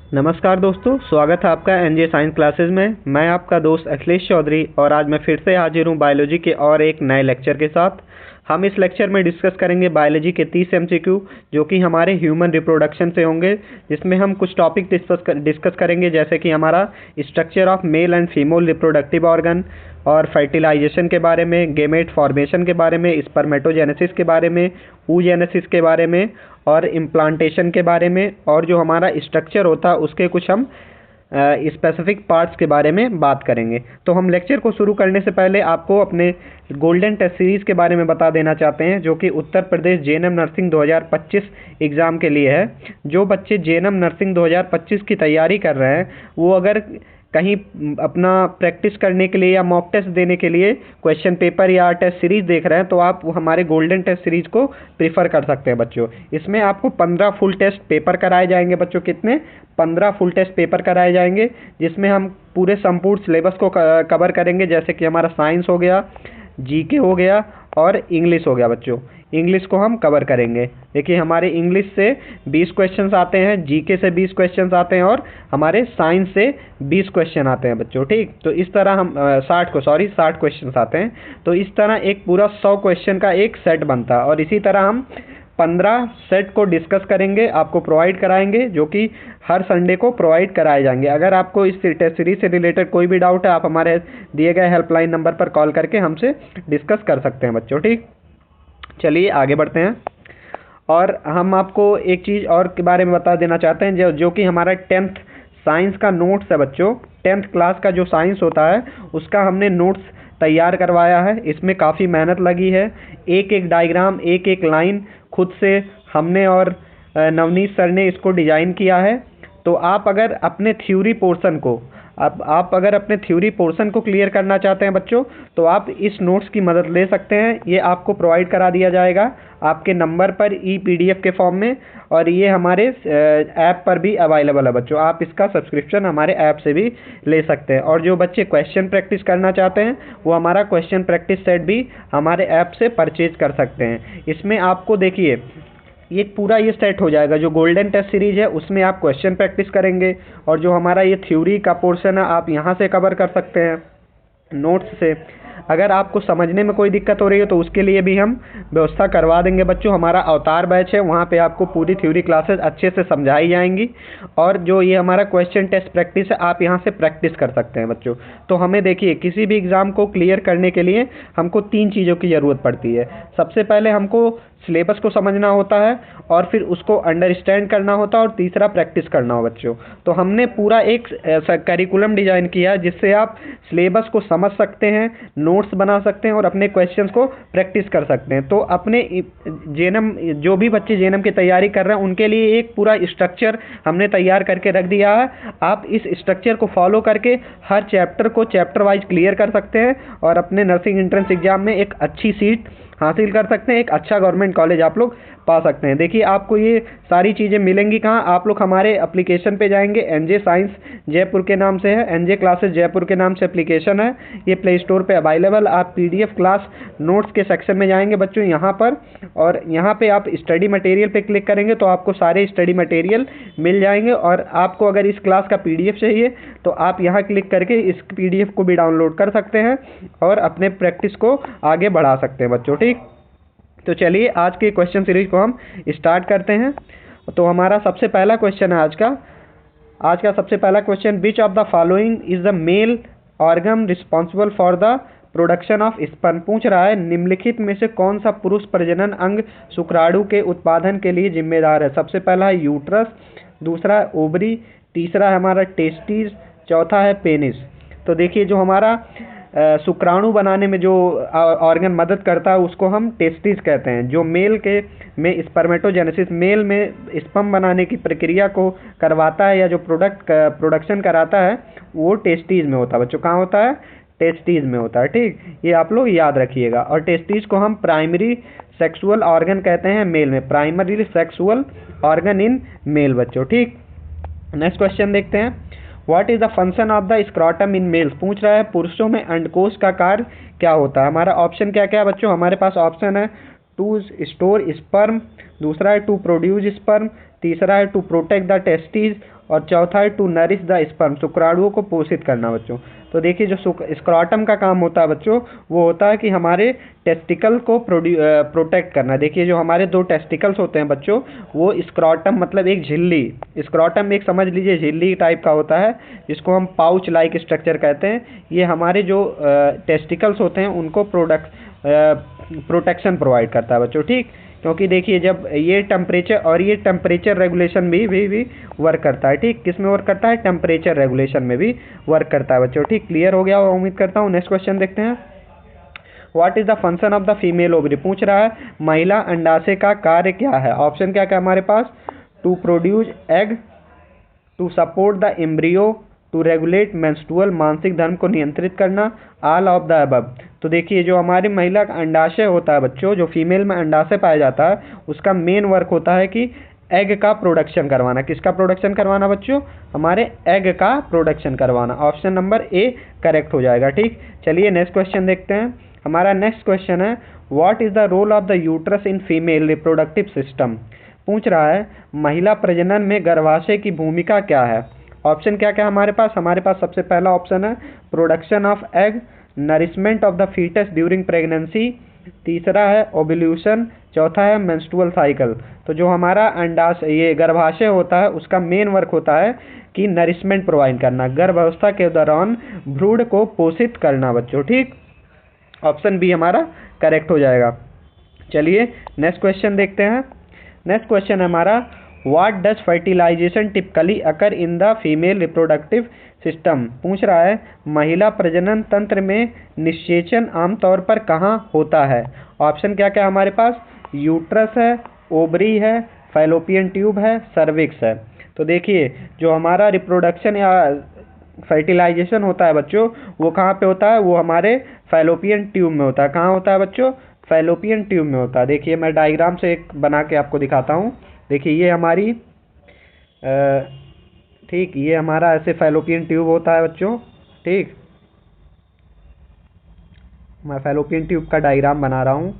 नमस्कार दोस्तों, स्वागत है आपका एनजे साइंस क्लासेस में। मैं आपका दोस्त अखिलेश चौधरी और आज मैं फिर से हाजिर हूँ बायोलॉजी के और एक नए लेक्चर के साथ। हम इस लेक्चर में डिस्कस करेंगे बायोलॉजी के 30 एमसीक्यू जो कि हमारे ह्यूमन रिप्रोडक्शन से होंगे, जिसमें हम कुछ टॉपिक डिस्कस करेंगे जैसे कि हमारा structure of male and female reproductive organ और फर्टिलाइजेशन के बारे में, गेमेट फॉर्मेशन के बारे में, स्पर्मेटोजेनेसिस के बारे में, oogenesis के बारे में और इम्प्लांटेशन के बारे में, और जो हमारा स्ट्रक्चर होता है उसके कुछ हम स्पेसिफिक पार्ट्स के बारे में बात करेंगे। तो हम लेक्चर को शुरू करने से पहले आपको अपने गोल्डन टेस्ट सीरीज़ के बारे में बता देना चाहते हैं, जो कि Uttar Pradesh JNM nursing 2025 exam के लिए है। जो बच्चे जेएनएम नर्सिंग 2025 की तैयारी कर रहे हैं वो अगर कहीं अपना प्रैक्टिस करने के लिए या मॉक टेस्ट देने के लिए क्वेश्चन पेपर या टेस्ट सीरीज़ देख रहे हैं तो आप हमारे गोल्डन टेस्ट सीरीज़ को प्रीफर कर सकते हैं बच्चों। इसमें आपको 15 फुल टेस्ट पेपर कराए जाएंगे बच्चों। कितने? 15 फुल टेस्ट पेपर कराए जाएंगे, जिसमें हम पूरे संपूर्ण सिलेबस को कवर करेंगे, जैसे कि हमारा साइंस हो गया, जीके हो गया और इंग्लिश हो गया बच्चों। इंग्लिश को हम कवर करेंगे। देखिए, हमारे इंग्लिश से 20 क्वेश्चंस आते हैं, जीके से 20 क्वेश्चंस आते हैं और हमारे साइंस से 20 क्वेश्चन आते हैं बच्चों। ठीक, तो इस तरह हम 60 क्वेश्चंस आते हैं। तो इस तरह एक पूरा 100 क्वेश्चन का एक सेट बनता है और इसी तरह हम 15 सेट को डिस्कस करेंगे, आपको प्रोवाइड कराएंगे, जो कि हर संडे को प्रोवाइड कराए जाएंगे। अगर आपको इस टेस्ट सीरीज से रिलेटेड कोई भी डाउट है, आप हमारे दिए गए हेल्पलाइन नंबर पर कॉल करके हमसे डिस्कस कर सकते हैं बच्चों। ठीक, चलिए आगे बढ़ते हैं। और हम आपको एक चीज़ और के बारे में बता देना चाहते हैं, जो कि हमारा 10th साइंस का नोट्स है बच्चों। 10th क्लास का जो साइंस होता है उसका हमने नोट्स तैयार करवाया है। इसमें काफ़ी मेहनत लगी है। एक एक डायग्राम, एक एक लाइन खुद से हमने और नवनीत सर ने इसको डिज़ाइन किया है। तो आप अगर अपने थ्योरी पोर्शन को क्लियर करना चाहते हैं बच्चों, तो आप इस नोट्स की मदद ले सकते हैं। ये आपको प्रोवाइड करा दिया जाएगा आपके नंबर पर PDF के फॉर्म में, और ये हमारे ऐप पर भी अवेलेबल है बच्चों। आप इसका सब्सक्रिप्शन हमारे ऐप से भी ले सकते हैं। और जो बच्चे क्वेश्चन प्रैक्टिस करना चाहते हैं वो हमारा क्वेश्चन प्रैक्टिस सेट भी हमारे ऐप से परचेज कर सकते हैं। इसमें आपको देखिए ये पूरा ये सेट हो जाएगा। जो गोल्डन टेस्ट सीरीज है उसमें आप क्वेश्चन प्रैक्टिस करेंगे, और जो हमारा ये थ्योरी का पोर्शन है आप यहाँ से कवर कर सकते हैं नोट्स से। अगर आपको समझने में कोई दिक्कत हो रही है तो उसके लिए भी हम व्यवस्था करवा देंगे बच्चों। हमारा अवतार बैच है, वहाँ पे आपको पूरी थ्योरी क्लासेस अच्छे से समझाई जाएंगी, और जो ये हमारा क्वेश्चन टेस्ट प्रैक्टिस है आप यहाँ से प्रैक्टिस कर सकते हैं बच्चों। तो हमें देखिए, किसी भी एग्ज़ाम को क्लियर करने के लिए हमको 3 चीज़ों की ज़रूरत पड़ती है। सबसे पहले हमको सिलेबस को समझना होता है, और फिर उसको अंडरस्टैंड करना होता है, और तीसरा प्रैक्टिस करना हो बच्चों। तो हमने पूरा एक करिकुलम डिज़ाइन किया जिससे आप सिलेबस को समझ सकते हैं, नोट्स बना सकते हैं और अपने क्वेश्चंस को प्रैक्टिस कर सकते हैं। तो अपने जेएनएम, जो भी बच्चे जेएनएम की तैयारी कर रहे हैं उनके लिए एक पूरा स्ट्रक्चर हमने तैयार करके रख दिया है। आप इस स्ट्रक्चर को फॉलो करके हर चैप्टर को चैप्टर वाइज क्लियर कर सकते हैं और अपने नर्सिंग एंट्रेंस एग्जाम में एक अच्छी सीट हासिल कर सकते हैं, एक अच्छा गवर्नमेंट कॉलेज आप लोग पा सकते हैं। देखिए, आपको ये सारी चीज़ें मिलेंगी कहाँ? आप लोग हमारे एप्लीकेशन पे जाएंगे, एनजे साइंस जयपुर के नाम से है, एनजे क्लासेस जयपुर के नाम से एप्लीकेशन है, ये प्ले स्टोर पे अवेलेबल। आप PDF क्लास नोट्स के सेक्शन में जाएंगे बच्चों यहाँ पर, और यहाँ पे आप स्टडी मटेरियल पे क्लिक करेंगे तो आपको सारे स्टडी मटेरियल मिल जाएंगे। और आपको अगर इस क्लास का PDF चाहिए तो आप यहाँ क्लिक करके इस PDF को भी डाउनलोड कर सकते हैं और अपने प्रैक्टिस को आगे बढ़ा सकते हैं बच्चों। ठीक, तो चलिए आज के क्वेश्चन सीरीज को हम स्टार्ट करते हैं। तो हमारा सबसे पहला क्वेश्चन है आज का सबसे पहला question, which of the following is the male organ responsible for the production of sperm. पूछ रहा है निम्नलिखित में से कौन सा पुरुष प्रजनन अंग शुक्राणु के उत्पादन के लिए जिम्मेदार है। सबसे पहला है यूट्रस, दूसरा है ओवरी, तीसरा है हमारा टेस्टिस, चौथा है पेनिस। तो देखिए, जो हमारा शुक्राणु बनाने में जो ऑर्गन मदद करता है उसको हम टेस्टिस कहते हैं। जो मेल के में स्पर्मेटोजेनेसिस, मेल में स्पर्म बनाने की प्रक्रिया को करवाता है या जो प्रोडक्शन कराता है वो टेस्टिस में होता है बच्चों। कहाँ होता है? टेस्टिस में होता है। ठीक, ये आप लोग याद रखिएगा। और टेस्टिस को हम प्राइमरी सेक्सुअल ऑर्गन कहते हैं मेल में, primary sexual organ in male बच्चों। ठीक, नेक्स्ट क्वेश्चन देखते हैं। What is the function of the scrotum in males. पूछ रहा है पुरुषों में अंडकोश का कार्य क्या होता है। हमारा ऑप्शन क्या क्या है बच्चों? हमारे पास ऑप्शन है टू स्टोर स्पर्म, दूसरा है टू प्रोड्यूस स्पर्म, तीसरा है टू प्रोटेक्ट द टेस्टिस, और चौथा है टू नरिश द स्पर्म, शुक्राणुओं को पोषित करना बच्चों। तो देखिए जो स्क्रॉटम का काम होता है बच्चों, वो होता है कि हमारे टेस्टिकल को प्रोटेक्ट करना। देखिए जो हमारे दो टेस्टिकल्स होते हैं बच्चों, वो स्क्रॉटम मतलब एक झिल्ली, स्क्रॉटम एक समझ लीजिए झिल्ली टाइप का होता है, जिसको हम पाउच लाइक स्ट्रक्चर कहते हैं। ये हमारे जो टेस्टिकल्स होते हैं उनको प्रोटेक्शन प्रोवाइड करता है बच्चों, ठीक। क्योंकि देखिए जब ये टेम्परेचर रेगुलेशन भी वर्क करता है, ठीक। किस में वर्क करता है? टेम्परेचर रेगुलेशन में भी वर्क करता है बच्चों, ठीक। क्लियर हो गया होगा उम्मीद करता हूँ। नेक्स्ट क्वेश्चन देखते हैं। What is the function of the female ovary? पूछ रहा है महिला अंडाशय का कार्य क्या है। ऑप्शन क्या क्या हमारे पास? To produce egg, to support the embryo, to regulate menstrual, मानसिक धर्म को नियंत्रित करना, ऑल ऑफ द अबव। तो देखिए जो हमारी महिला का अंडाशय होता है बच्चों, जो फीमेल में अंडाशय पाया जाता है, उसका मेन वर्क होता है कि एग का प्रोडक्शन करवाना। किसका प्रोडक्शन करवाना बच्चों? हमारे एग का प्रोडक्शन करवाना। ऑप्शन नंबर ए करेक्ट हो जाएगा, ठीक। चलिए नेक्स्ट क्वेश्चन देखते हैं। हमारा नेक्स्ट क्वेश्चन है what is the role of the uterus in female reproductive system? पूछ रहा है महिला प्रजनन में गर्भाशय की भूमिका क्या है। ऑप्शन क्या क्या हमारे पास? हमारे पास सबसे पहला ऑप्शन है production of egg, nourishment of the foetus during pregnancy, तीसरा है ओव्यूलेशन, चौथा है मेंस्ट्रुअल साइकिल। तो जो हमारा अंडाशय ये गर्भाशय होता है, उसका मेन वर्क होता है कि नरिशमेंट प्रोवाइड करना, गर्भावस्था के दौरान भ्रूण को पोषित करना बच्चों, ठीक। ऑप्शन बी हमारा करेक्ट हो जाएगा। चलिए नेक्स्ट क्वेश्चन देखते हैं। नेक्स्ट क्वेश्चन है हमारा what does fertilisation typically occur in the female reproductive system? पूछ रहा है महिला प्रजनन तंत्र में निषेचन आमतौर पर कहाँ होता है। ऑप्शन क्या क्या हमारे पास? यूट्रस है, ओवरी है, फैलोपियन ट्यूब है, सर्विक्स है। तो देखिए जो हमारा रिप्रोडक्शन या फर्टिलाइजेशन होता है बच्चों, वो कहाँ पे होता है? वो हमारे फैलोपियन ट्यूब में होता है। कहाँ होता है बच्चों? फैलोपियन ट्यूब में होता है। देखिए मैं डायग्राम से एक बना के आपको दिखाता हूँ। देखिए ये हमारी ठीक, ये हमारा ऐसे फैलोपियन ट्यूब होता है बच्चों, ठीक। मैं फैलोपियन ट्यूब का डायग्राम बना रहा हूँ।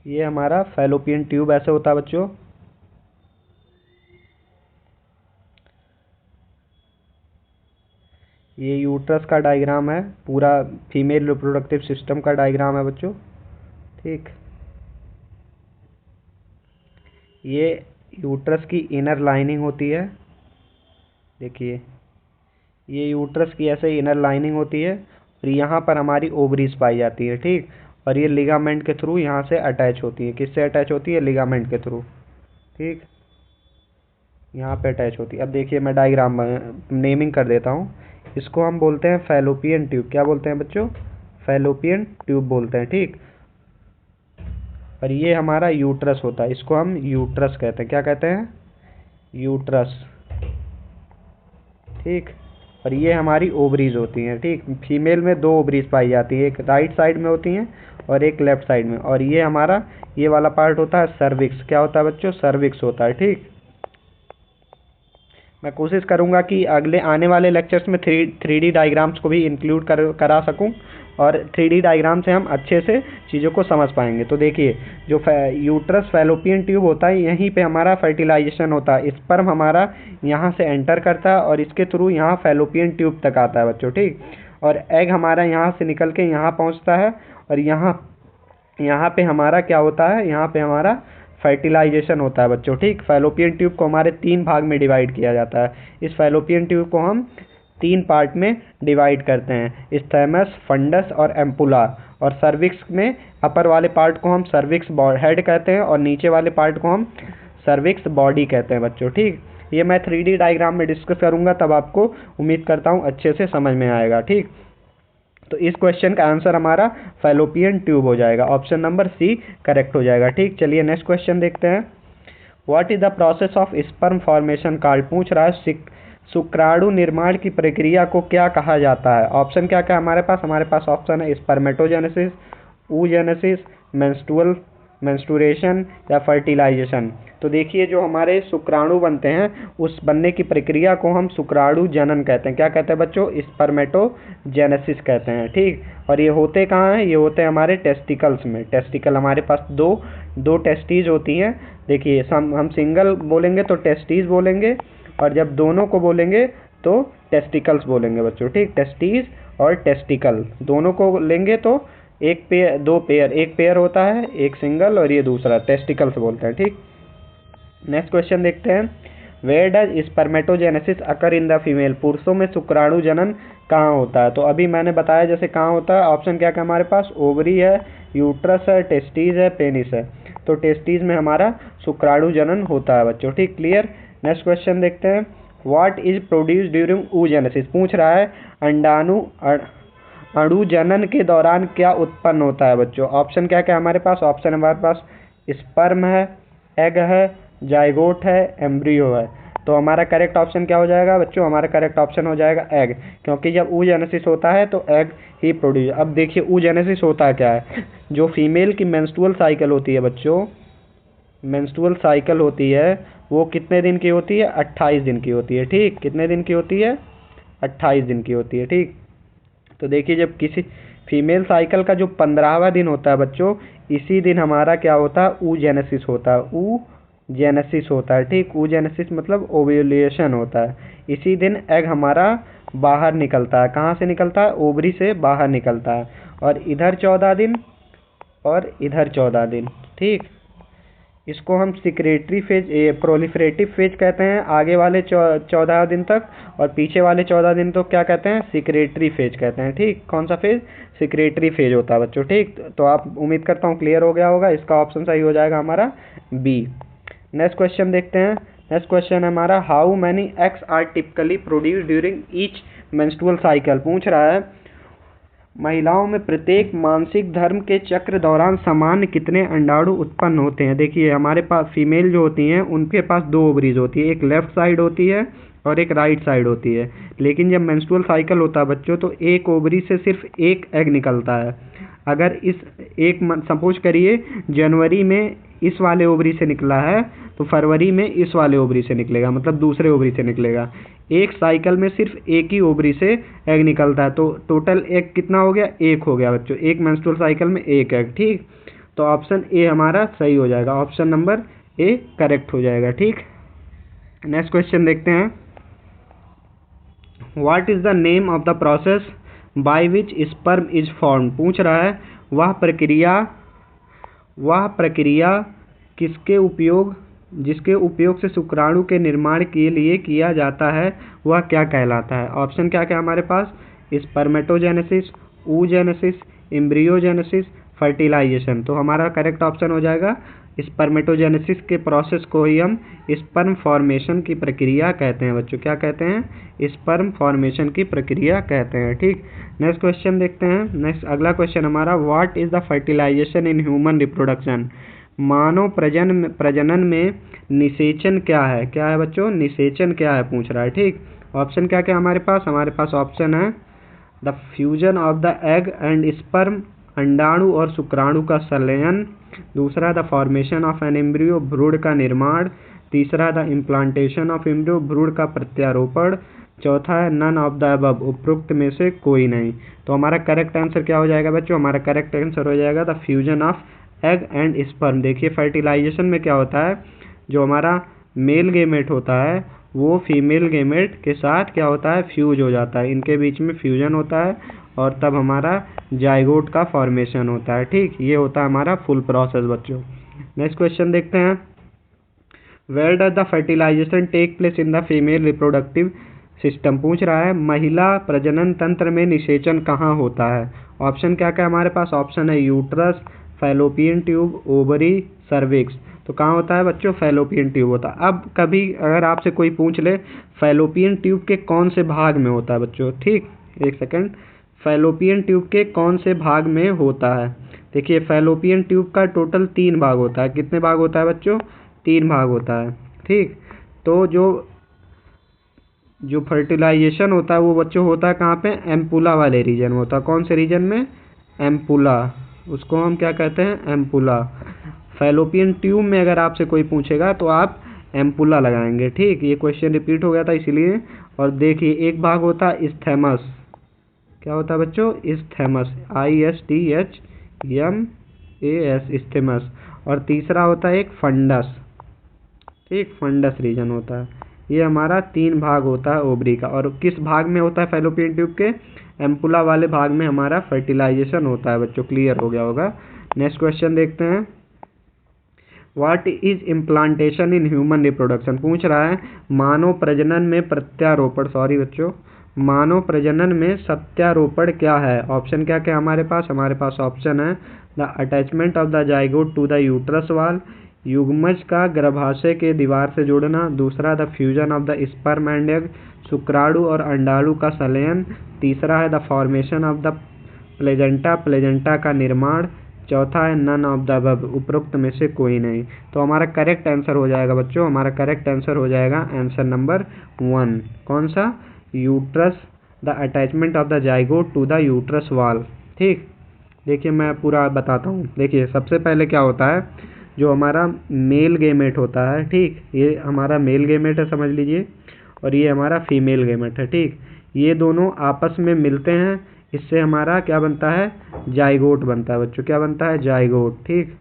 ये हमारा फैलोपियन ट्यूब ऐसे होता है बच्चों। ये यूट्रस का डायग्राम है, पूरा फीमेल रिप्रोडक्टिव सिस्टम का डायग्राम है बच्चों, ठीक। ये यूट्रस की इनर लाइनिंग होती है। देखिए ये यूट्रस की ऐसे इनर लाइनिंग होती है, और यहाँ पर हमारी ओवरीज पाई जाती है, ठीक। और ये लिगामेंट के थ्रू यहाँ से अटैच होती है। किससे अटैच होती है? लिगामेंट के थ्रू, ठीक। यहाँ पे अटैच होती है। अब देखिए मैं डायग्राम नेमिंग कर देता हूँ। इसको हम बोलते हैं फैलोपियन ट्यूब। क्या बोलते हैं बच्चों? फैलोपियन ट्यूब बोलते हैं, ठीक। और ये हमारा यूट्रस होता है, इसको हम यूट्रस कहते हैं। क्या कहते हैं? यूट्रस, ठीक। और ये हमारी ओवरीज होती हैं, ठीक। फीमेल में दो ओवरीज पाई जाती है, एक राइट साइड में होती हैं और एक लेफ्ट साइड में। और ये हमारा ये वाला पार्ट होता है सर्विक्स। क्या होता है बच्चों? सर्विक्स होता है, ठीक। मैं कोशिश करूंगा कि अगले आने वाले लेक्चर्स में 3D डायग्राम्स को भी इंक्लूड करा सकूं, और 3D डायग्राम से हम अच्छे से चीज़ों को समझ पाएंगे। तो देखिए जो यूट्रस फैलोपियन ट्यूब होता है, यहीं पे हमारा फर्टिलाइजेशन होता है। स्पर्म हमारा यहाँ से एंटर करता है और इसके थ्रू यहाँ फैलोपियन ट्यूब तक आता है बच्चों, ठीक। और एग हमारा यहाँ से निकल के यहाँ पहुँचता है, और यहाँ पे हमारा क्या होता है? यहाँ पे हमारा फर्टिलाइजेशन होता है बच्चों, ठीक। फैलोपियन ट्यूब को हमारे 3 भाग में डिवाइड किया जाता है। इस फैलोपियन ट्यूब को हम 3 पार्ट में डिवाइड करते हैं, इस्थैमस, फंडस और एम्पुला। और सर्विक्स में अपर वाले पार्ट को हम सर्विक्स हेड कहते हैं, और नीचे वाले पार्ट को हम सर्विक्स बॉडी कहते हैं बच्चों, ठीक। ये मैं 3D डायग्राम में डिस्कस करूँगा, तब आपको उम्मीद करता हूँ अच्छे से समझ में आएगा, ठीक। तो इस क्वेश्चन का आंसर हमारा फैलोपियन ट्यूब हो जाएगा। ऑप्शन नंबर सी करेक्ट हो जाएगा, ठीक। चलिए नेक्स्ट क्वेश्चन देखते हैं। What is the process of sperm formation called? पूछ रहा है शुक्राणु निर्माण की प्रक्रिया को क्या कहा जाता है। ऑप्शन क्या क्या हमारे पास ऑप्शन है स्पर्मेटोजेनेसिस, oogenesis, मेंस्ट्रुएशन या फर्टिलाइजेशन। तो देखिए जो हमारे शुक्राणु बनते हैं उस बनने की प्रक्रिया को हम शुक्राणु जनन कहते हैं। क्या कहते हैं बच्चों? स्पर्मेटोजेनेसिस कहते हैं। ठीक, और ये होते कहाँ हैं? ये होते हैं हमारे टेस्टिकल्स में। टेस्टिकल हमारे पास दो टेस्टीज होती हैं। देखिए हम सिंगल बोलेंगे तो टेस्टीज बोलेंगे, और जब दोनों को बोलेंगे तो टेस्टिकल्स बोलेंगे बच्चों। ठीक, टेस्टीज और टेस्टिकल दोनों को लेंगे तो एक पेयर, दो पेयर, एक पेयर होता है, एक सिंगल और ये दूसरा, टेस्टिकल्स बोलते हैं। ठीक, नेक्स्ट क्वेश्चन देखते हैं। Where does spermatogenesis occur in the female? पुरुषों में शुक्राणु जनन कहाँ होता है? तो अभी मैंने बताया जैसे कहाँ होता है। ऑप्शन क्या क्या हमारे पास? ओवरी है, यूट्रस है, टेस्टीज है, पेनिस है। तो टेस्टीज में हमारा शुक्राणु जनन होता है बच्चों। ठीक, क्लियर। नेक्स्ट क्वेश्चन देखते हैं। What is produce during oogenesis? पूछ रहा है अणु जनन के दौरान क्या उत्पन्न होता है बच्चों। ऑप्शन क्या क्या हमारे पास? ऑप्शन हमारे पास स्पर्म है, एग है, जाइगोट है, एम्ब्रियो है। तो हमारा करेक्ट ऑप्शन क्या हो जाएगा बच्चों? हमारा करेक्ट ऑप्शन हो जाएगा एग, क्योंकि जब oogenesis होता है तो एग ही प्रोड्यूस। अब देखिए oogenesis होता क्या है। जो फीमेल की मेंस्ट्रुअल साइकिल होती है बच्चों, मेंस्ट्रुअल साइकिल होती है वो कितने दिन की होती है? 28 दिन की होती है। ठीक, कितने दिन की होती है? 28 दिन की होती है। ठीक, तो देखिए जब किसी फीमेल साइकिल का जो 15वां दिन होता है बच्चों, इसी दिन हमारा क्या होता है? oogenesis होता है। oogenesis होता है। ठीक, oogenesis मतलब ओव्यूलेशन होता है। इसी दिन एग हमारा बाहर निकलता है। कहाँ से निकलता है? ओवरी से बाहर निकलता है। और इधर 14 दिन और इधर 14 दिन। ठीक, इसको हम सिक्रेटरी फेज, प्रोलिफरेटिव फेज कहते हैं आगे वाले 14 दिन तक, और पीछे वाले 14 दिन तो क्या कहते हैं? सिक्रेटरी फेज कहते हैं। ठीक, कौन सा फेज? सिक्रेटरी फेज होता है बच्चों। ठीक, तो आप उम्मीद करता हूँ क्लियर हो गया होगा। इसका ऑप्शन सही हो जाएगा हमारा बी। नेक्स्ट क्वेश्चन देखते हैं। नेक्स्ट क्वेश्चन है हमारा how many eggs are typically produce during each menstrual cycle? पूछ रहा है महिलाओं में प्रत्येक मासिक धर्म के चक्र दौरान सामान्य कितने अंडाणु उत्पन्न होते हैं? देखिए हमारे पास फीमेल जो होती हैं उनके पास दो ओवरीज होती है, एक लेफ्ट साइड होती है और एक राइट साइड होती है। लेकिन जब मेंस्ट्रुअल साइकिल होता है बच्चों तो एक ओवरी से सिर्फ एक एग निकलता है। अगर इस एक सपोज करिए जनवरी में इस वाले ओवरी से निकला है तो फरवरी में इस वाले ओवरी से निकलेगा, मतलब दूसरे ओवरी से निकलेगा। एक साइकिल में सिर्फ एक ही ओवरी से एग निकलता है, तो टोटल एग कितना हो गया? एक हो गया बच्चों। एक मेंस्ट्रुअल साइकिल में एक एग। ठीक, तो ऑप्शन ए हमारा सही हो जाएगा। ऑप्शन नंबर ए करेक्ट हो जाएगा। ठीक, नेक्स्ट क्वेश्चन देखते हैं। What is the name of the process by which sperm is form? पूछ रहा है वह प्रक्रिया जिसके उपयोग से शुक्राणु के निर्माण के लिए किया जाता है वह क्या कहलाता है? ऑप्शन क्या क्या हमारे पास? Spermatogenesis, oogenesis, embryogenesis, fertilization. तो हमारा करेक्ट ऑप्शन हो जाएगा स्पर्मेटोजेनेसिस के प्रोसेस को ही हम स्पर्म फॉर्मेशन की प्रक्रिया कहते हैं बच्चों। क्या कहते हैं? स्पर्म फॉर्मेशन की प्रक्रिया कहते हैं। ठीक, नेक्स्ट क्वेश्चन देखते हैं। नेक्स्ट अगला क्वेश्चन हमारा what is the fertilization in human reproduction? मानव प्रजनन में निषेचन क्या है? क्या है बच्चों? निषेचन क्या है पूछ रहा है। ठीक, ऑप्शन क्या क्या हमारे पास? हमारे पास ऑप्शन है the fusion of the egg and sperm, अंडाणु और शुक्राणु का संलयन। दूसरा the formation of an embryo, भ्रूण का निर्माण। तीसरा द इम्प्लांटेशन ऑफ एम्ब्रियो, भ्रूण का प्रत्यारोपण। चौथा है नन ऑफ द अबव, उपरोक्त में से कोई नहीं। तो हमारा करेक्ट आंसर क्या हो जाएगा बच्चों? हमारा करेक्ट आंसर हो जाएगा the fusion of egg and sperm. देखिए फर्टिलाइजेशन में क्या होता है, जो हमारा मेल गेमेट होता है वो फीमेल गेमेट के साथ क्या होता है? फ्यूज हो जाता है। इनके बीच में फ्यूजन होता है और तब हमारा जाइगोट का फॉर्मेशन होता है। ठीक, ये होता है हमारा फुल प्रोसेस बच्चों। नेक्स्ट क्वेश्चन देखते हैं। Where does the fertilisation take place in the female reproductive system? पूछ रहा है महिला प्रजनन तंत्र में निषेचन कहाँ होता है? ऑप्शन क्या क्या हमारे पास? ऑप्शन है uterus, fallopian tube, ovary, cervix. तो कहाँ होता है बच्चों? फैलोपियन ट्यूब होता है। अब कभी अगर आपसे कोई पूछ ले फैलोपियन ट्यूब के कौन से भाग में होता है बच्चों? ठीक, एक सेकंड, फैलोपियन ट्यूब के कौन से भाग में होता है? देखिए फैलोपियन ट्यूब का टोटल 3 भाग होता है। कितने भाग होता है बच्चों? 3 भाग होता है। ठीक, तो जो फर्टिलाइजेशन होता है वो बच्चों होता है कहाँ पे? एम्पुला वाले रीजन में होता है। कौन से रीजन में? एम्पुला, उसको हम क्या कहते हैं? एम्पुला। फैलोपियन ट्यूब में अगर आपसे कोई पूछेगा तो आप एम्पुला लगाएंगे। ठीक, ये क्वेश्चन रिपीट हो गया था इसीलिए। और देखिए एक भाग होता है इस्थेमस, क्या होता है बच्चों, इस्थेमस, ISTHMAS, इस्थेमस। और तीसरा होता है एक फंडस, ठीक, फंडस रीजन होता है। ये हमारा 3 भाग होता है ओवरी का। और किस भाग में होता है फैलोपियन ट्यूब के, एम्पुला वाले भाग में हमारा फर्टिलाइजेशन होता है बच्चों। क्लियर हो गया होगा। नेक्स्ट क्वेश्चन देखते हैं। What is implantation in human reproduction, पूछ रहा है मानव प्रजनन में प्रत्यारोपण, सॉरी बच्चों, मानव प्रजनन में सत्यारोपण क्या है। ऑप्शन क्या क्या हमारे पास ऑप्शन है the attachment of the zygote to the uterus wall, युग्मज का गर्भाशय के दीवार से जुड़ना, दूसरा the fusion of the sperm and egg, शुक्राणु और अंडाणु का संलयन, तीसरा है the formation of the placenta, placenta का निर्माण, चौथा है नन ऑफ द अबव, उपरोक्त में से कोई नहीं। तो हमारा करेक्ट आंसर हो जाएगा बच्चों, हमारा करेक्ट आंसर हो जाएगा आंसर नंबर 1। कौन सा, uterus, the attachment of the zygote to the uterus wall. ठीक, देखिए मैं पूरा बताता हूँ। देखिए सबसे पहले क्या होता है, जो हमारा मेल गेमेट होता है, ठीक, ये हमारा मेल गेमेट है समझ लीजिए, और ये हमारा फीमेल गेमेट है। ठीक, ये दोनों आपस में मिलते हैं, इससे हमारा क्या बनता है, जाइगोट बनता है बच्चों। क्या बनता है, जाइगोट। ठीक,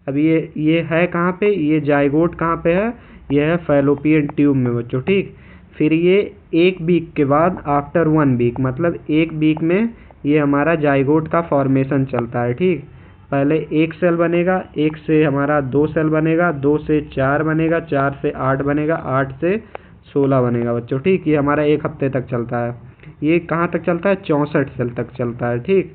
अब ये है कहाँ पे, ये जाइगोट कहाँ पे है, ये है फैलोपियन ट्यूब में बच्चों। ठीक, फिर ये एक वीक के बाद, आफ्टर 1 वीक, मतलब एक वीक में ये हमारा जाइगोट का फॉर्मेशन चलता है। ठीक, पहले 1 सेल बनेगा, 1 से हमारा 2 सेल बनेगा, 2 से 4 बनेगा, 4 से 8 बनेगा, 8 से 16 बनेगा बच्चों। ठीक, ये हमारा 1 हफ्ते तक चलता है। ये कहाँ तक चलता है, 64 सेल तक चलता है। ठीक,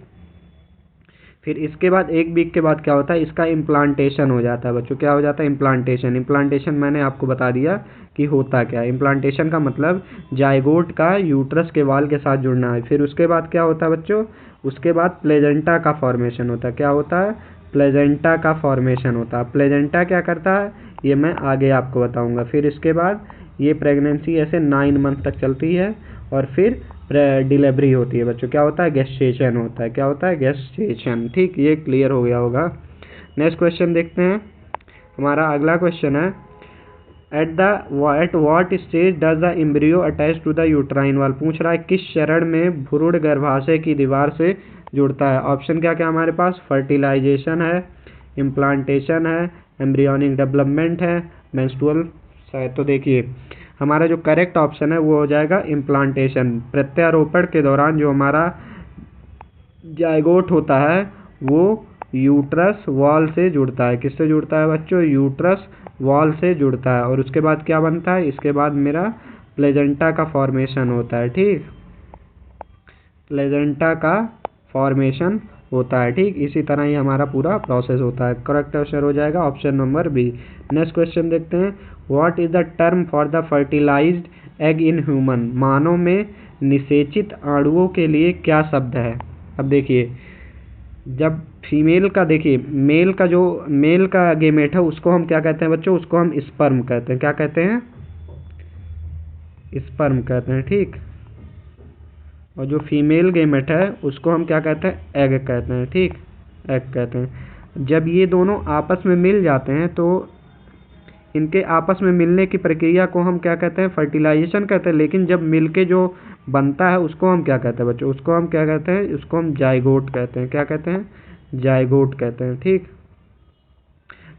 फिर इसके बाद 1 वीक के बाद क्या होता है, इसका इम्प्लांटेशन हो जाता है बच्चों। क्या हो जाता है, इम्प्लांटेशन। इम्प्लांटेशन मैंने आपको बता दिया कि होता क्या है। इम्प्लांटेशन का मतलब जाइगोट का यूट्रस के वाल के साथ जुड़ना है। फिर उसके बाद क्या होता है बच्चों, उसके बाद प्लेजेंटा का फॉर्मेशन होता है। क्या होता है, प्लेजेंटा का फॉर्मेशन होता है। प्लेजेंटा क्या करता है, ये मैं आगे आपको बताऊंगा। फिर इसके बाद ये प्रेगनेंसी ऐसे 9 मंथ तक चलती है, और फिर डिलीवरी होती है बच्चों। क्या होता है, गेस्टेशन होता है। क्या होता है, गेस्टेशन। ठीक, ये क्लियर हो गया होगा। नेक्स्ट क्वेश्चन देखते हैं। हमारा अगला क्वेश्चन है, at what stage does the embryo attach to the uterine wall, पूछ रहा है किस चरण में भ्रूण गर्भाशय की दीवार से जुड़ता है। ऑप्शन क्या क्या हमारे पास, फर्टिलाइजेशन है, इम्प्लांटेशन है, एम्ब्रियोनिक डेवलपमेंट है, मेंस्ट्रुअल शायद। तो देखिए हमारा जो करेक्ट ऑप्शन है वो हो जाएगा इम्प्लांटेशन। प्रत्यारोपण के दौरान जो हमारा जाइगोट होता है वो यूट्रस वॉल से जुड़ता है। किससे जुड़ता है बच्चों, यूट्रस वॉल से जुड़ता है। और उसके बाद क्या बनता है, इसके बाद मेरा प्लेजेंटा का फॉर्मेशन होता है। ठीक, प्लेजेंटा का फॉर्मेशन होता है। ठीक, इसी तरह ही हमारा पूरा प्रोसेस होता है। करेक्ट आंसर हो जाएगा option number B. Next question देखते हैं। What is the term for the fertilized egg in human, मानव में निषेचित अणुओं के लिए क्या शब्द है। अब देखिए जब फीमेल का, देखिए मेल का गेमेट है उसको हम क्या कहते हैं बच्चों, उसको हम स्पर्म कहते हैं। क्या कहते हैं, स्पर्म कहते हैं। ठीक, और जो फीमेल गेमेट है उसको हम क्या कहते हैं, एग कहते हैं। ठीक, एग कहते हैं। जब ये दोनों आपस में मिल जाते हैं तो इनके आपस में मिलने की प्रक्रिया को हम क्या कहते हैं, फर्टिलाइजेशन कहते हैं। लेकिन जब मिलके जो बनता है उसको हम क्या कहते हैं बच्चों, उसको हम क्या कहते हैं, उसको हम जाइगोट कहते हैं। क्या कहते हैं, जाइगोट कहते हैं। ठीक,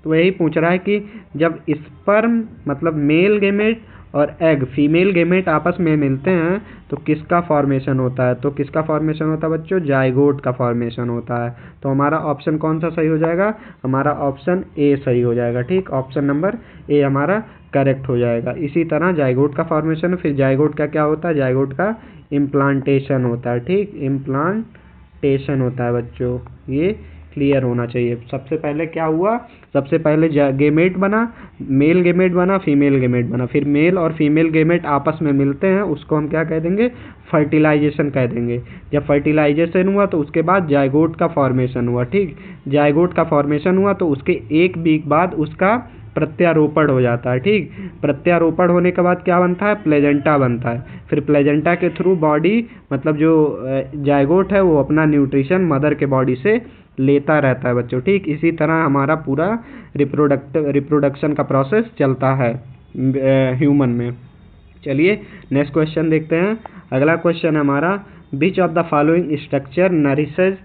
तो यही पूछ रहा है कि जब स्पर्म मतलब मेल गेमेट और एग फीमेल गेमेट आपस में मिलते हैं तो किसका फॉर्मेशन होता है। तो किसका फॉर्मेशन होता है बच्चों, जाइगोट का फॉर्मेशन होता है। तो हमारा ऑप्शन कौन सा सही हो जाएगा, हमारा ऑप्शन ए सही हो जाएगा। ठीक, ऑप्शन नंबर ए हमारा करेक्ट हो जाएगा। इसी तरह जाइगोट का फॉर्मेशन, फिर जाइगोट का क्या होता है, जाइगोट का इम्प्लांटेशन होता है। ठीक, इम्प्लांटेशन होता है बच्चों, ये क्लियर होना चाहिए। सबसे पहले क्या हुआ, सबसे पहले गेमेट बना, मेल गेमेट बना, फीमेल गेमेट बना, फिर मेल और फीमेल गेमेट आपस में मिलते हैं उसको हम क्या कह देंगे, फर्टिलाइजेशन कह देंगे। जब फर्टिलाइजेशन हुआ तो उसके बाद जाइगोट का फॉर्मेशन हुआ। ठीक, जाइगोट का फॉर्मेशन हुआ तो उसके 1 वीक बाद उसका प्रत्यारोपण हो जाता है। ठीक, प्रत्यारोपण होने के बाद क्या बनता है, प्लेजेंटा बनता है। फिर प्लेजेंटा के थ्रू बॉडी मतलब जो जाइगोट है वो अपना न्यूट्रिशन मदर के बॉडी से लेता रहता है बच्चों। ठीक, इसी तरह हमारा पूरा रिप्रोडक्शन का प्रोसेस चलता है ह्यूमन में। चलिए नेक्स्ट क्वेश्चन देखते हैं। अगला क्वेश्चन हमारा, विच of the following structure nourishes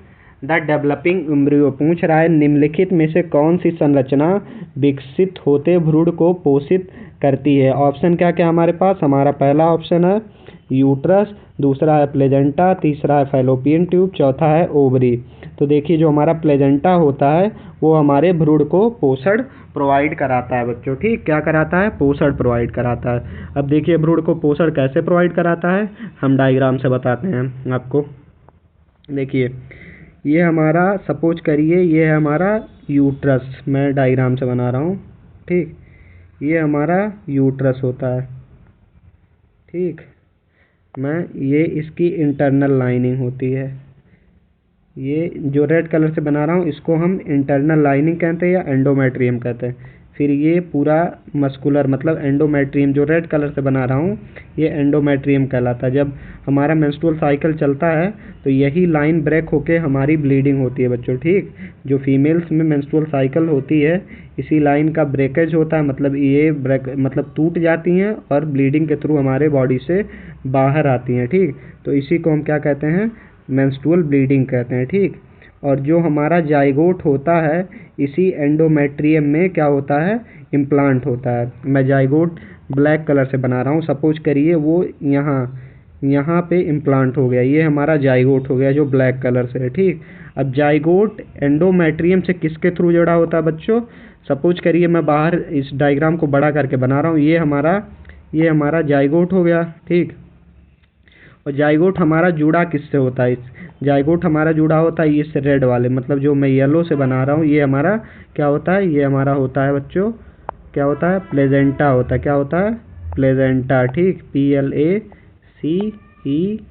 the developing embryo. पूछ रहा है निम्नलिखित में से कौन सी संरचना विकसित होते भ्रूण को पोषित करती है। ऑप्शन क्या क्या हमारे पास, हमारा पहला ऑप्शन है यूट्रस, दूसरा है प्लेजेंटा, तीसरा है फैलोपियन ट्यूब, चौथा है ओवरी। तो देखिए जो हमारा प्लेजेंटा होता है वो हमारे भ्रूण को पोषण प्रोवाइड कराता है बच्चों। ठीक, क्या कराता है, पोषण प्रोवाइड कराता है। अब देखिए भ्रूण को पोषण कैसे प्रोवाइड कराता है, हम डायग्राम से बताते हैं आपको। देखिए ये हमारा, सपोज करिए ये है हमारा यूट्रस, मैं डायग्राम से बना रहा हूँ। ठीक, ये हमारा यूट्रस होता है। ठीक, ये इसकी इंटरनल लाइनिंग होती है। ये जो रेड कलर से बना रहा हूँ इसको हम इंटरनल लाइनिंग कहते हैं या एंडोमेट्रियम कहते हैं। फिर ये पूरा मस्कुलर मतलब एंडोमेट्रियम, जो रेड कलर से बना रहा हूँ ये एंडोमेट्रियम कहलाता है। जब हमारा मेंस्ट्रुअल साइकिल चलता है तो यही लाइन ब्रेक होके हमारी ब्लीडिंग होती है बच्चों। ठीक, जो फीमेल्स में मेंस्ट्रुअल साइकिल होती है इसी लाइन का ब्रेकेज होता है, मतलब ये ब्रेक मतलब टूट जाती हैं और ब्लीडिंग के थ्रू हमारे बॉडी से बाहर आती हैं। ठीक, तो इसी को हम क्या कहते हैं, मेंस्ट्रुअल ब्लीडिंग कहते हैं। ठीक, और जो हमारा जाइगोट होता है इसी एंडोमेट्रियम में क्या होता है, इम्प्लांट होता है। मैं जाइगोट ब्लैक कलर से बना रहा हूँ, सपोज करिए वो यहाँ पे इम्प्लांट हो गया, ये हमारा जाइगोट हो गया जो ब्लैक कलर से है। ठीक, अब जाइगोट एंडोमेट्रियम से किसके थ्रू जुड़ा होता है बच्चों, सपोज करिए मैं बाहर इस डायग्राम को बड़ा करके बना रहा हूँ, ये हमारा जाइगोट हो गया। ठीक, और जाइगोट हमारा जुड़ा किससे होता है, जाइगोट हमारा जुड़ा होता है इस रेड वाले, मतलब जो मैं येलो से बना रहा हूँ ये हमारा क्या होता है, ये हमारा होता है बच्चों, क्या होता है, प्लेजेंटा होता है। क्या होता है, प्लेजेंटा। ठीक, PLACENTA,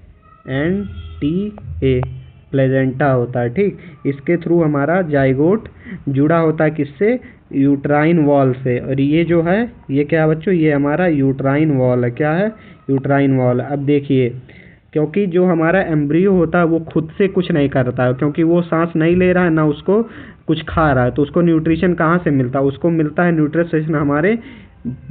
प्लेजेंटा होता है। ठीक, इसके थ्रू हमारा जाइगोट जुड़ा होता है किससे, यूट्राइन वॉल से। और ये जो है ये क्या है बच्चों, ये हमारा यूट्राइन वॉल है। क्या है, यूट्राइन वॉल। अब देखिए क्योंकि जो हमारा एम्ब्रियो होता है वो खुद से कुछ नहीं करता है, क्योंकि वो सांस नहीं ले रहा है ना उसको कुछ खा रहा है, तो उसको न्यूट्रिशन कहाँ से मिलता है, उसको मिलता है न्यूट्रिशन हमारे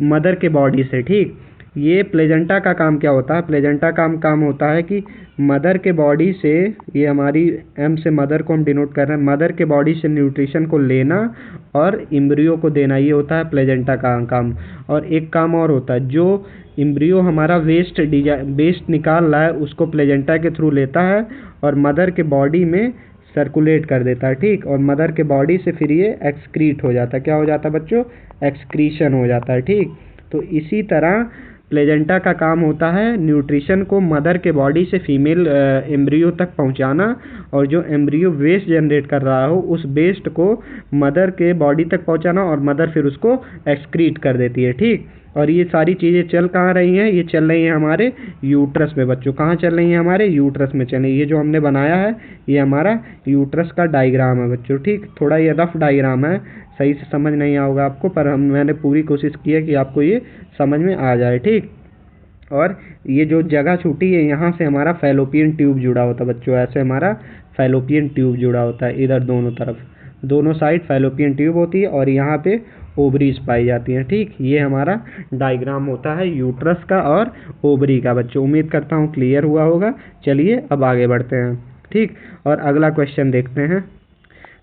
मदर के बॉडी से। ठीक, ये प्लेजेंटा का काम क्या होता है, प्लेजेंटा का काम होता है कि मदर के बॉडी से, ये हमारी एम से मदर को हम डिनोट कर रहे हैं, मदर के बॉडी से न्यूट्रिशन को लेना और एम्ब्रियो को देना, ये होता है प्लेजेंटा का काम। और एक काम और होता है, जो एम्ब्रियो हमारा वेस्ट निकाल रहा है उसको प्लेजेंटा के थ्रू लेता है और मदर के बॉडी में सर्कुलेट कर देता है। ठीक, और मदर के बॉडी से फिर ये एक्सक्रीट हो जाता है। क्या हो जाता है बच्चों, एक्सक्रीशन हो जाता है। ठीक, तो इसी तरह प्लेजेंटा का काम होता है न्यूट्रिशन को मदर के बॉडी से फीमेल एम्ब्रियो तक पहुंचाना, और जो एम्ब्रियो वेस्ट जनरेट कर रहा हो उस वेस्ट को मदर के बॉडी तक पहुंचाना और मदर फिर उसको एक्सक्रीट कर देती है। ठीक, और ये सारी चीज़ें चल कहाँ रही हैं, ये चल रही हैं हमारे यूट्रस में बच्चों। कहाँ चल रही हैं, हमारे यूट्रस में चल रही है। ये जो हमने बनाया है ये हमारा यूट्रस का डायग्राम है बच्चों। ठीक, थोड़ा ये रफ डायग्राम है, सही से समझ नहीं आएगा आपको, पर मैंने पूरी कोशिश की है कि आपको ये समझ में आ जाए। ठीक, और ये जो जगह छूटी है यहाँ से हमारा फैलोपियन ट्यूब जुड़ा होता है बच्चों, ऐसे हमारा फैलोपियन ट्यूब जुड़ा होता है, इधर दोनों तरफ, दोनों साइड फैलोपियन ट्यूब होती है और यहाँ पे ओवरीज पाई जाती हैं। ठीक, ये हमारा डायग्राम होता है यूट्रस का और ओवरी का बच्चों। उम्मीद करता हूँ क्लियर हुआ होगा। चलिए अब आगे बढ़ते हैं। ठीक, और अगला क्वेश्चन देखते हैं।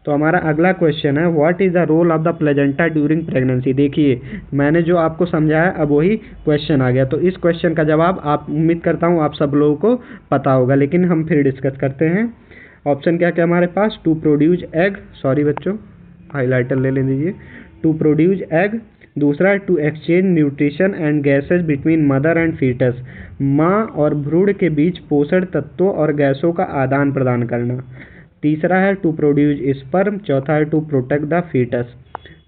तो हमारा अगला क्वेश्चन है, what is the role of the placenta during pregnancy. देखिए मैंने जो आपको समझाया अब वही क्वेश्चन आ गया, तो इस क्वेश्चन का जवाब आप, उम्मीद करता हूँ आप सब लोगों को पता होगा, लेकिन हम फिर डिस्कस करते हैं। ऑप्शन क्या क्या हमारे पास, टू प्रोड्यूस एग, सॉरी बच्चों हाईलाइटर ले लीजिए, टू प्रोड्यूस एग, दूसरा to exchange nutrition and gases between mother and foetus, माँ और भ्रूण के बीच पोषण तत्वों और गैसों का आदान प्रदान करना, तीसरा है टू प्रोड्यूस स्पर्म, चौथा है टू प्रोटेक्ट द फीटस।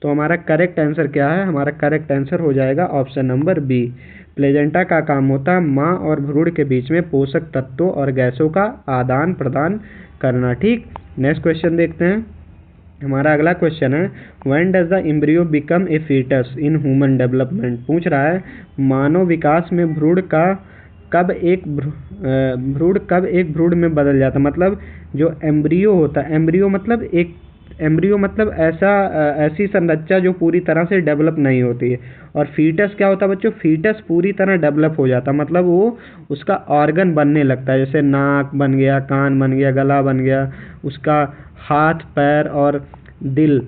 तो हमारा करेक्ट आंसर क्या है, हमारा करेक्ट आंसर हो जाएगा ऑप्शन नंबर बी। प्लेजेंटा का काम होता है माँ और भ्रूण के बीच में पोषक तत्वों और गैसों का आदान प्रदान करना। ठीक, नेक्स्ट क्वेश्चन देखते हैं। हमारा अगला क्वेश्चन है, when does the embryo become a foetus in human development. पूछ रहा है मानव विकास में भ्रूण का भ्रूण कब एक भ्रूण में बदल जाता है, मतलब जो एम्ब्रियो होता है, एम्ब्रियो मतलब ऐसी संरचना जो पूरी तरह से डेवलप नहीं होती है। और फीटस क्या होता है बच्चों, फीटस पूरी तरह डेवलप हो जाता है, मतलब वो उसका ऑर्गन बनने लगता है, जैसे नाक बन गया, कान बन गया, गला बन गया, उसका हाथ पैर और दिल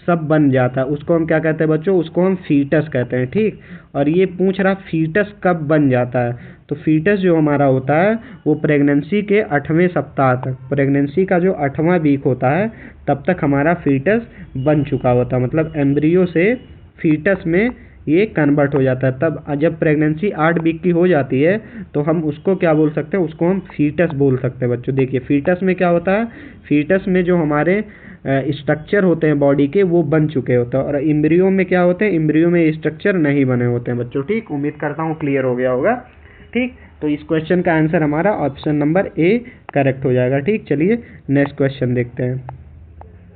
सब बन जाता है। उसको हम क्या कहते हैं बच्चों, उसको हम फीटस कहते हैं। ठीक, और ये पूछ रहा फीटस कब बन जाता है, तो फीटस जो हमारा होता है वो प्रेगनेंसी के 8वें सप्ताह तक, प्रेगनेंसी का जो 8वां वीक होता है तब तक हमारा फीटस बन चुका होता है, मतलब एम्ब्रियो से फीटस में ये कन्वर्ट हो जाता है। तब जब प्रेगनेंसी 8 वीक की हो जाती है तो हम उसको क्या बोल सकते हैं, उसको हम फीटस बोल सकते हैं बच्चों। देखिए फीटस में क्या होता है, फीटस में जो हमारे स्ट्रक्चर होते हैं बॉडी के वो बन चुके होते हैं, और एम्ब्रियो में क्या होते हैं, एम्ब्रियो में स्ट्रक्चर नहीं बने होते हैं बच्चों। ठीक, उम्मीद करता हूँ क्लियर हो गया होगा। ठीक, तो इस क्वेश्चन का आंसर हमारा ऑप्शन नंबर ए करेक्ट हो जाएगा। ठीक, चलिए नेक्स्ट क्वेश्चन देखते हैं।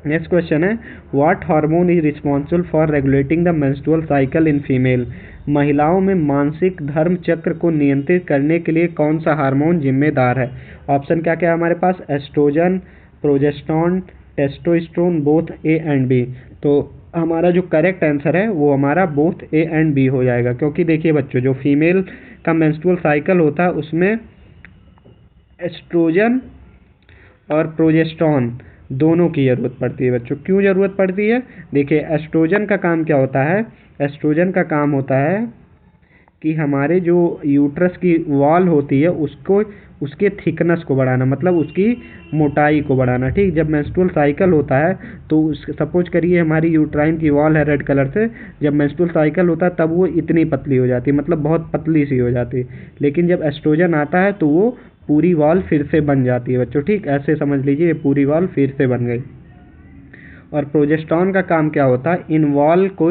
नेक्स्ट क्वेश्चन है, what hormone is responsible for regulating the menstrual cycle in female. महिलाओं में मानसिक धर्म चक्र को नियंत्रित करने के लिए कौन सा हार्मोन जिम्मेदार है। ऑप्शन क्या क्या है हमारे पास, estrogen, progesterone, testosterone, both A and B. तो हमारा जो करेक्ट आंसर है वो हमारा बोथ ए एंड बी हो जाएगा, क्योंकि देखिए बच्चों जो फीमेल का मेंस्ट्रुअल साइकिल होता है उसमें एस्ट्रोजन और प्रोजेस्टेरोन दोनों की ज़रूरत पड़ती है बच्चों। क्यों ज़रूरत पड़ती है, देखिए एस्ट्रोजन का काम क्या होता है, एस्ट्रोजन का काम होता है कि हमारे जो यूट्रस की वॉल होती है उसको, उसके थिकनेस को बढ़ाना, मतलब उसकी मोटाई को बढ़ाना। ठीक, जब मेंस्ट्रुअल साइकिल होता है तो सपोज करिए हमारी यूट्राइन की वॉल है रेड कलर से, जब मेंस्ट्रुअल साइकिल होता है तब वो इतनी पतली हो जाती है, मतलब बहुत पतली सी हो जाती है। लेकिन जब एस्ट्रोजन आता है तो वो पूरी वॉल फिर से बन जाती है बच्चों। ठीक, ऐसे समझ लीजिए ये पूरी वॉल फिर से बन गई। और प्रोजेस्टेरोन का काम क्या होता है, इन वॉल को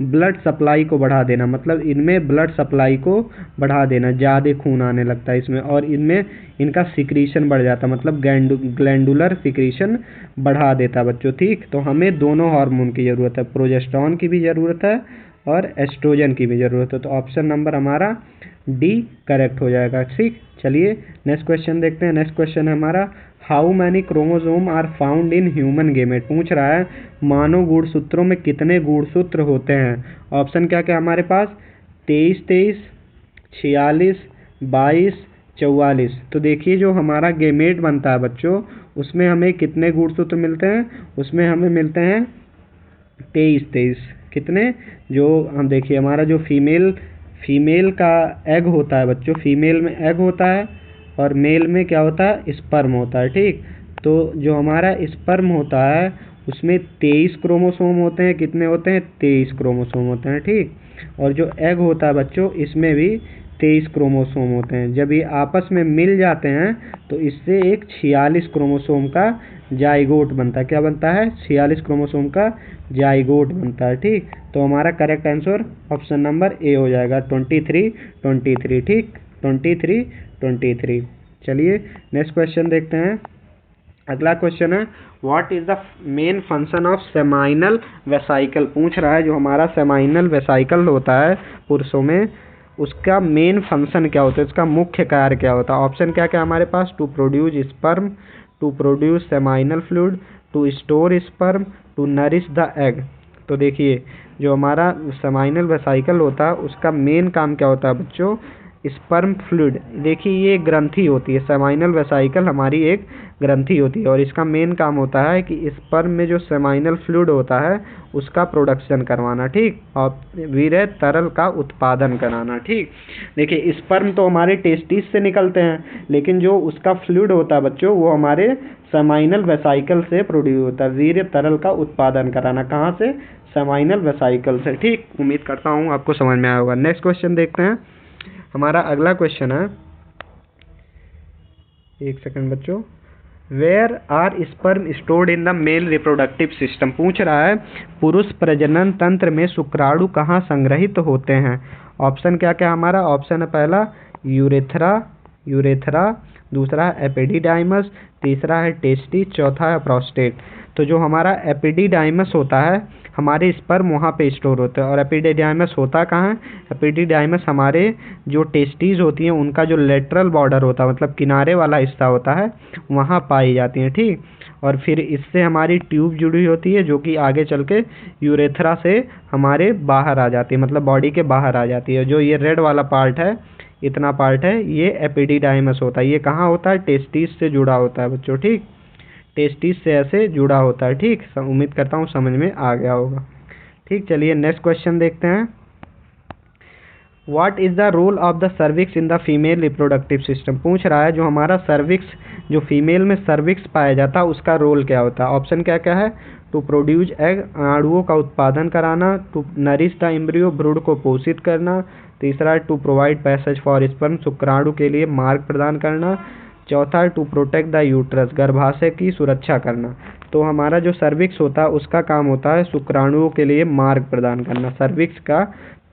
ब्लड सप्लाई को बढ़ा देना, मतलब इनमें ब्लड सप्लाई को बढ़ा देना, ज़्यादा खून आने लगता है इसमें, और इनमें इनका सिक्रीशन बढ़ जाता है, मतलब ग्लैंडुलर सिक्रीशन बढ़ा देता है बच्चों। ठीक, तो हमें दोनों हार्मोन की ज़रूरत है, प्रोजेस्टेरोन की भी ज़रूरत है और एस्ट्रोजन की भी ज़रूरत है। तो ऑप्शन नंबर हमारा डी करेक्ट हो जाएगा। ठीक, चलिए नेक्स्ट क्वेश्चन देखते हैं। नेक्स्ट क्वेश्चन है हमारा, how many chromosome are found in human gamete. पूछ रहा है मानव गुणसूत्रों में कितने गुणसूत्र होते हैं। ऑप्शन क्या क्या हमारे पास, 23, 46, 22, 44। तो देखिए जो हमारा गेमेट बनता है बच्चों उसमें हमें कितने गुणसूत्र मिलते हैं, उसमें हमें मिलते हैं 23। कितने, जो हम देखिए हमारा जो फीमेल का एग होता है बच्चों, फीमेल में एग होता है और मेल में क्या होता है, स्पर्म होता है। ठीक, तो जो हमारा स्पर्म होता है उसमें 23 क्रोमोसोम होते हैं। कितने होते हैं, 23 क्रोमोसोम होते हैं। ठीक, और जो एग होता है बच्चों इसमें भी 23 क्रोमोसोम होते हैं। जब ये आपस में मिल जाते हैं तो इससे एक 46 क्रोमोसोम का जाइगोट बनता है। क्या बनता है, 46 क्रोमोसोम का जाइगोट बनता है। ठीक, तो हमारा correct answer option number A हो जाएगा, 23। ठीक, 23। चलिए नेक्स्ट क्वेश्चन देखते हैं। अगला क्वेश्चन है, what is the main function of seminal vesicle. पूछ रहा है जो हमारा सेमाइनल वेसाइकल होता है पुरुषों में उसका मेन फंक्शन क्या होता है, उसका मुख्य कार्य क्या होता है। ऑप्शन क्या क्या हमारे पास, to produce sperm, to produce seminal fluid, to store sperm, to nourish the egg. तो देखिए जो हमारा सेमाइनल वेसाइकल होता है उसका मेन काम क्या होता है बच्चों, स्पर्म फ्लूइड। देखिए ये ग्रंथि होती है, सेमाइनल वेसाइकल हमारी एक ग्रंथि होती है और इसका मेन काम होता है कि स्पर्म में जो सेमाइनल फ्लूइड होता है उसका प्रोडक्शन करवाना। ठीक, और वीर्य तरल का उत्पादन कराना। ठीक, देखिए स्पर्म तो हमारे टेस्टिस से निकलते हैं लेकिन जो उसका फ्लूइड होता है बच्चों वो हमारे सेमाइनल वेसाइकल से प्रोड्यूस होता है। वीर्य तरल का उत्पादन कराना कहाँ से, सेमाइनल वेसाइकल से। ठीक, उम्मीद करता हूँ आपको समझ में आया होगा। नेक्स्ट क्वेश्चन देखते हैं। हमारा अगला क्वेश्चन है, एक सेकंड बच्चों, where are sperm stored in the male reproductive system. पूछ रहा है पुरुष प्रजनन तंत्र में शुक्राणु कहाँ संग्रहित होते हैं। ऑप्शन क्या क्या हमारा, ऑप्शन है पहला यूरेथ्रा, दूसरा है एपिडिडाइमस, तीसरा है टेस्टिस, चौथा है प्रोस्टेट। तो जो हमारा एपिडिडाइमस होता है हमारे स्पर्म वहाँ पे स्टोर होते हैं। और एपिडिडाइमस होता कहाँ है? एपिडिडाइमस हमारे जो टेस्टीज होती हैं उनका जो लेटरल बॉर्डर होता है, मतलब किनारे वाला हिस्सा होता है, वहाँ पाई जाती हैं। ठीक, और फिर इससे हमारी ट्यूब जुड़ी होती है जो कि आगे चल के यूरेथ्रा से हमारे बाहर आ जाती है, मतलब बॉडी के बाहर आ जाती है। जो ये रेड वाला पार्ट है, इतना पार्ट है, ये एपिडिडाइमस होता है। ये कहाँ होता है? टेस्टिस से जुड़ा होता है बच्चों। ठीक, टेस्टिस से ऐसे जुड़ा होता है। ठीक, उम्मीद करता हूँ समझ में आ गया होगा। ठीक, चलिए नेक्स्ट क्वेश्चन देखते हैं। What is the role of the cervix in the female reproductive system? पूछ रहा है जो हमारा सर्विक्स, जो फीमेल में सर्विक्स पाया जाता है उसका रोल क्या होता है। ऑप्शन क्या क्या है? टू प्रोड्यूस एग, अणुओं का उत्पादन कराना, टू नरिश द एम्ब्रियो, भ्रूण को पोषित करना, तीसरा है to provide passage for sperm, शुक्राणु के लिए मार्ग प्रदान करना, चौथा है टू प्रोटेक्ट द यूट्रस, गर्भाशय की सुरक्षा करना। तो हमारा जो सर्विक्स होता है उसका काम होता है शुक्राणुओं के लिए मार्ग प्रदान करना। सर्विक्स का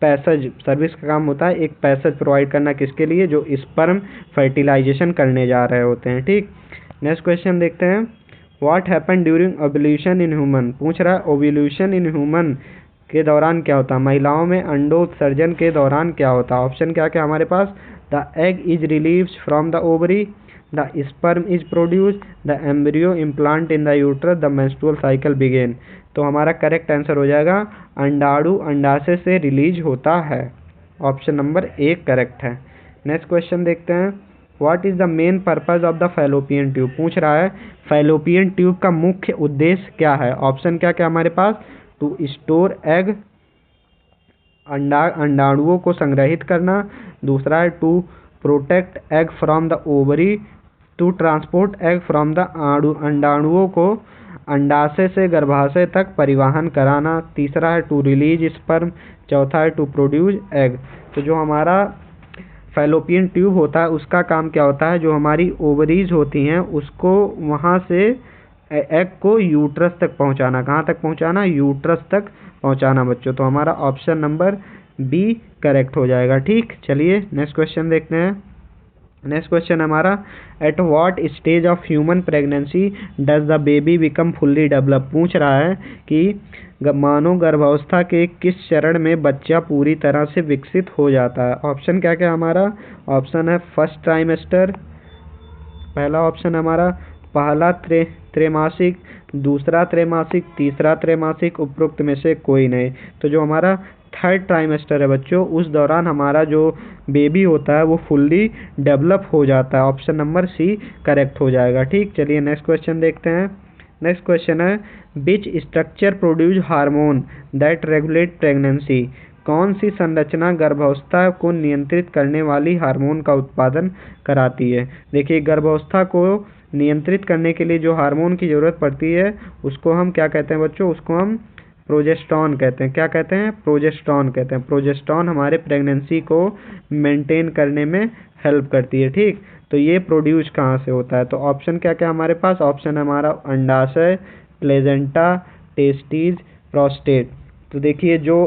पैसेज, सर्विक्स का काम होता है एक पैसेज प्रोवाइड करना, किसके लिए? जो स्पर्म फर्टिलाइजेशन करने जा रहे होते हैं। ठीक, नेक्स्ट क्वेश्चन देखते हैं। What happen during ovulation in human? पूछ रहा है ओव्यूलेशन इन ह्यूमन के दौरान क्या होता है, महिलाओं में अंडोत्सर्जन के दौरान क्या होता है। ऑप्शन क्या क्या हमारे पास? The egg is relieved from the ovary, the sperm is produce, the embryo implant in the uterus, the menstrual cycle begin. तो हमारा करेक्ट आंसर हो जाएगा अंडाणु अंडाशय से रिलीज होता है। ऑप्शन नंबर 1 करेक्ट है। नेक्स्ट क्वेश्चन देखते हैं। What is the main purpose of the fallopian tube? पूछ रहा है फैलोपियन ट्यूब का मुख्य उद्देश्य क्या है। ऑप्शन क्या क्या हमारे पास? टू स्टोर एग, अंडाणुओं को संग्रहित करना, दूसरा है to protect egg from the ovary, to transport egg from the अंडाणुओं को अंडाशय से गर्भाशय तक परिवहन कराना, तीसरा है टू रिलीज स्पर्म, चौथा है टू प्रोड्यूस एग। तो जो हमारा फैलोपियन ट्यूब होता है उसका काम क्या होता है? जो हमारी ओवरीज होती हैं उसको वहाँ से एग को यूट्रस तक पहुँचाना। कहाँ तक पहुँचाना? यूट्रस तक पहुँचाना बच्चों। तो हमारा ऑप्शन नंबर बी करेक्ट हो जाएगा। ठीक, चलिए नेक्स्ट क्वेश्चन देखते हैं। नेक्स्ट क्वेश्चन हमारा, eight what stage of human pregnancy does the baby become fully develop? पूछ रहा है कि मानव गर्भावस्था के किस चरण में बच्चा पूरी तरह से विकसित हो जाता है। ऑप्शन क्या क्या हमारा? ऑप्शन है फर्स्ट ट्राइमेस्टर, पहला ऑप्शन हमारा पहला त्रैमासिक, दूसरा त्रैमासिक, तीसरा त्रैमासिक, उपरोक्त में से कोई नहीं। तो जो हमारा थर्ड ट्राइमेस्टर है बच्चों, उस दौरान हमारा जो बेबी होता है वो फुल्ली डेवलप हो जाता है। ऑप्शन नंबर सी करेक्ट हो जाएगा। ठीक, चलिए नेक्स्ट क्वेश्चन देखते हैं। नेक्स्ट क्वेश्चन है, which structure produce hormone that regulate pregnancy? कौन सी संरचना गर्भावस्था को नियंत्रित करने वाली हार्मोन का उत्पादन कराती है? देखिए, गर्भावस्था को नियंत्रित करने के लिए जो हार्मोन की ज़रूरत पड़ती है उसको हम क्या कहते हैं बच्चों? उसको हम प्रोजेस्टेरॉन कहते हैं। क्या कहते हैं? प्रोजेस्टेरॉन कहते हैं। प्रोजेस्टेरॉन हमारे प्रेगनेंसी को मेंटेन करने में हेल्प करती है। ठीक, तो ये प्रोड्यूस कहाँ से होता है? तो ऑप्शन क्या क्या हमारे पास? ऑप्शन हमारा अंडाशय, प्लेजेंटा, टेस्टिस, प्रोस्टेट। तो देखिए, जो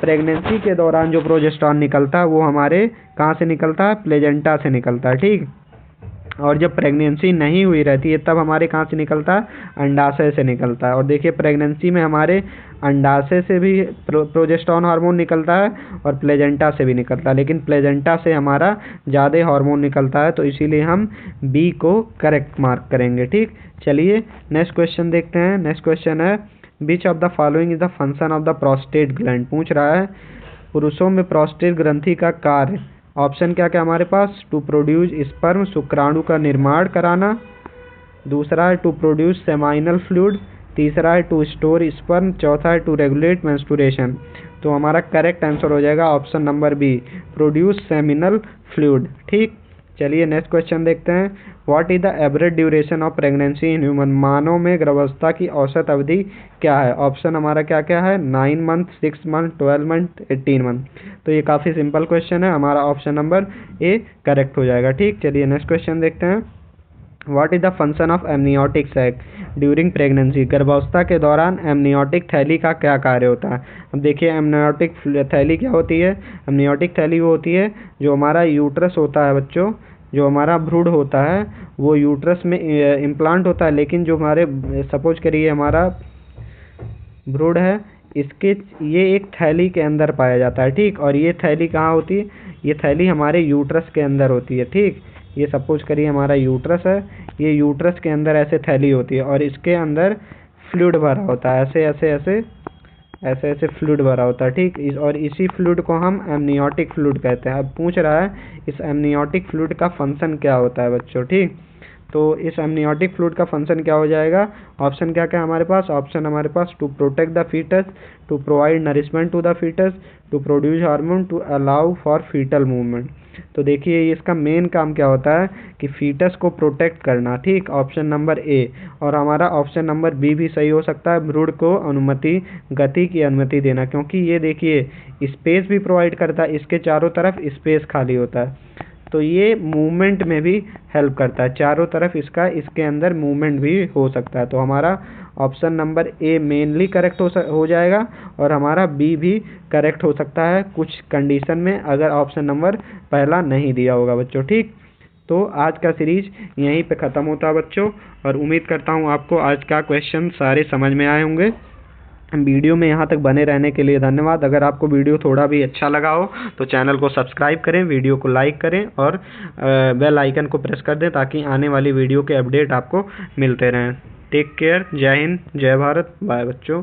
प्रेगनेंसी के दौरान जो प्रोजेस्टेरॉन निकलता है वो हमारे कहाँ से निकलता है? प्लेजेंटा से निकलता है। ठीक, और जब प्रेगनेंसी नहीं हुई रहती है तब हमारे कहाँ से निकलता है? अंडाशय से निकलता है। और देखिए, प्रेगनेंसी में हमारे अंडाशय से भी प्रोजेस्टेरॉन हार्मोन निकलता है और प्लेजेंटा से भी निकलता है, लेकिन प्लेजेंटा से हमारा ज़्यादा हार्मोन निकलता है, तो इसीलिए हम बी को करेक्ट मार्क करेंगे। ठीक, चलिए नेक्स्ट क्वेश्चन देखते हैं। नेक्स्ट क्वेश्चन है, विच of the following is the function of the prostate gland? पूछ रहा है पुरुषों में प्रोस्टेट ग्रंथि का कार्य। ऑप्शन क्या क्या हमारे पास? टू प्रोड्यूस स्पर्म, शुक्राणु का निर्माण कराना, दूसरा है टू प्रोड्यूस सेमाइनल फ्लूइड, तीसरा है टू स्टोर स्पर्म, चौथा है टू रेगुलेट मेंस्ट्रुएशन। तो हमारा करेक्ट आंसर हो जाएगा option number B, produce seminal fluid. ठीक, चलिए नेक्स्ट क्वेश्चन देखते हैं। What is the average duration of pregnancy in human? मानव में गर्भावस्था की औसत अवधि क्या है? ऑप्शन हमारा क्या क्या है? 9 मंथ, 6 मंथ, 12 मंथ, 18 मंथ। तो ये काफ़ी सिंपल क्वेश्चन है, हमारा ऑप्शन नंबर ए करेक्ट हो जाएगा। ठीक, चलिए नेक्स्ट क्वेश्चन देखते हैं। What is the function of amniotic sac during pregnancy? गर्भावस्था के दौरान एमनियोटिक थैली का क्या कार्य होता है? अब देखिए, एमनियोटिक थैली क्या होती है? एमनियोटिक थैली वो होती है जो हमारा यूट्रस होता है बच्चों, जो हमारा भ्रूण होता है वो यूट्रस में इम्प्लांट होता है, लेकिन जो हमारे सपोज करिए हमारा भ्रूण है, इसके ये एक थैली के अंदर पाया जाता है, ठीक। और ये थैली कहाँ होती है? ये थैली हमारे यूट्रस के अंदर होती है, ठीक। ये सपोज करिए हमारा यूट्रस है, ये यूट्रस के अंदर ऐसे थैली होती है और इसके अंदर फ्लूइड भरा होता है, ऐसे ऐसे ऐसे ऐसे ऐसे फ्लूइड भरा होता है, ठीक। और इसी फ्लूइड को हम एमनियोटिक फ्लूइड कहते हैं। अब पूछ रहा है इस एमनियोटिक फ्लूइड का फंक्शन क्या होता है बच्चों, ठीक। तो इस एमनियोटिक फ्लूइड का फंक्शन क्या हो जाएगा? ऑप्शन क्या क्या हमारे पास? ऑप्शन हमारे पास to protect the foetus, to provide nourishment to the foetus, to produce hormone, to allow for foetal movement. तो देखिए इसका मेन काम क्या होता है कि फीटस को प्रोटेक्ट करना, ठीक। Option number A. और हमारा ऑप्शन नंबर बी भी सही हो सकता है, भ्रूण को गति की अनुमति देना, क्योंकि ये देखिए स्पेस भी प्रोवाइड करता है, इसके चारों तरफ स्पेस खाली होता है, तो ये मूवमेंट में भी हेल्प करता है, चारों तरफ इसके अंदर मूवमेंट भी हो सकता है। तो हमारा option number A mainly correct हो जाएगा और हमारा बी भी करेक्ट हो सकता है कुछ कंडीशन में, अगर ऑप्शन नंबर पहला नहीं दिया होगा बच्चों, ठीक। तो आज का सीरीज यहीं पे ख़त्म होता है बच्चों, और उम्मीद करता हूँ आपको आज का क्वेश्चन सारे समझ में आए होंगे। वीडियो में यहाँ तक बने रहने के लिए धन्यवाद। अगर आपको वीडियो थोड़ा भी अच्छा लगा हो तो चैनल को सब्सक्राइब करें, वीडियो को लाइक करें और बेल आइकन को प्रेस कर दें, ताकि आने वाली वीडियो के अपडेट आपको मिलते रहें। टेक केयर, जय हिंद, जय भारत, बाय बच्चों।